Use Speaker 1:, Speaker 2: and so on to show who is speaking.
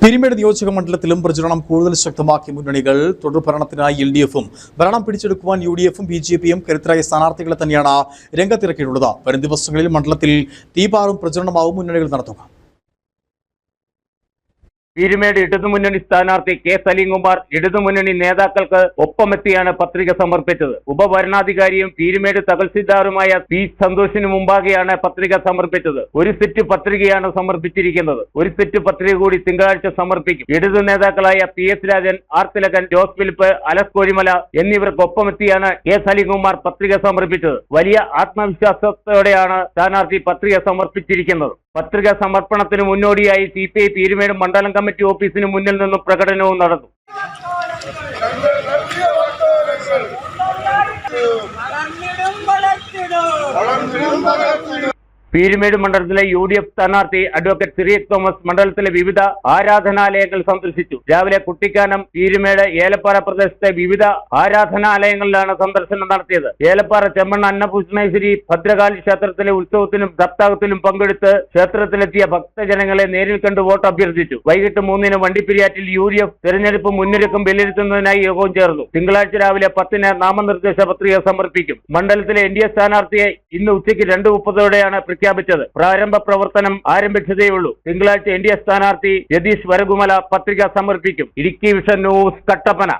Speaker 1: പീരുമേട് നിയോജക മണ്ഡലത്തിലും പ്രചരണം കൂടുതൽ ശക്തമാക്കിയ മുന്നണികൾ തുടർഭരണത്തിനായി LDF-ഉം ഭരണം പിടിച്ചെടുക്കുവാൻ UDF-ഉം BJP-യും കരുത്തരായ സ്ഥാനാർത്ഥികളെ തന്നെയാണ് രംഗത്തിറക്കിയിട്ടുള്ളത്. വരും ദിവസങ്ങളിൽ മണ്ഡലത്തിൽ തീപാറും പ്രചരണമാവും മുന്നണികൾ നടത്തുക.
Speaker 2: പീരുമേട് ഇടതുമുന്നണി സ്ഥാനാർത്ഥി കെ സലീംകുമാർ ഇടതുമുന്നണി നേതാക്കൾക്ക് ഒപ്പമെത്തിയാണ് പത്രിക സമർപ്പിച്ചത്. ഉപഭരണാധികാരിയും പീരുമേട് തഹസിൽദാറുമായ പി സന്തോഷിന് മുമ്പാകെയാണ് പത്രിക സമർപ്പിച്ചത്. ഒരു സെറ്റ് പത്രികയാണ് സമർപ്പിച്ചിരിക്കുന്നത്. ഒരു സെറ്റ് പത്രിക കൂടി തിങ്കളാഴ്ച സമർപ്പിക്കും. ഇടതു നേതാക്കളായ PS രാജൻ, ആർ തിലകൻ, ജോസ് ഫിലിപ്പ്, അലസ് കോഴിമല എന്നിവർക്കൊപ്പമെത്തിയാണ് കെ സലീംകുമാർ പത്രിക സമർപ്പിച്ചത്. വലിയ ആത്മവിശ്വാസത്തോടെയാണ് സ്ഥാനാർത്ഥി പത്രിക സമർപ്പിച്ചിരിക്കുന്നത്. പത്രിക സമർപ്പണത്തിന് മുന്നോടിയായി CPI പീരുമേട് മണ്ഡലം കമ്മിറ്റി ഓഫീസിന് മുന്നിൽ നിന്നും പ്രകടനവും നടന്നു. പീരുമേട് മണ്ഡലത്തിലെ UDF സ്ഥാനാർത്ഥി അഡ്വക്കേറ്റ് സിറിയക് തോമസ് മണ്ഡലത്തിലെ വിവിധ ആരാധനാലയങ്ങൾ സന്ദർശിച്ചു. രാവിലെ കുട്ടിക്കാനം, പീരുമേട്, ഏലപ്പാറ പ്രദേശത്തെ വിവിധ ആരാധനാലയങ്ങളിലാണ് സന്ദർശനം നടത്തിയത്. ഏലപ്പാറ ചെമ്മണ്ണ അന്നപൂർണേശ്വരി ഭദ്രകാളി ക്ഷേത്രത്തിലെ ഉത്സവത്തിനും സപ്താഹത്തിലും പങ്കെടുത്ത് ക്ഷേത്രത്തിലെത്തിയ ഭക്തജനങ്ങളെ നേരിൽ കണ്ട് വോട്ട് അഭ്യർത്ഥിച്ചു. വൈകിട്ട് 3-ന് വണ്ടിപ്പെരിയാറ്റിൽ UDF തെരഞ്ഞെടുപ്പ് മുന്നൊരുക്കം വിലയിരുത്തുന്നതിനായി യോഗവും ചേർന്നു. തിങ്കളാഴ്ച രാവിലെ 10-ന് നാമനിർദ്ദേശ പത്രിക സമർപ്പിക്കും. മണ്ഡലത്തിലെ NDA സ്ഥാനാർത്ഥിയെ ഇന്ന് ഉച്ചയ്ക്ക് 2:30-ഓടെയാണ് പ്രഖ്യാപിച്ചത്. പ്രാരംഭ പ്രവർത്തനം ആരംഭിച്ചതേയുള്ളൂ. തിങ്കളാഴ്ച NDA സ്ഥാനാർത്ഥി രതീഷ് വരകുമല പത്രിക സമർപ്പിക്കും. Idukki vision news, Kattappana.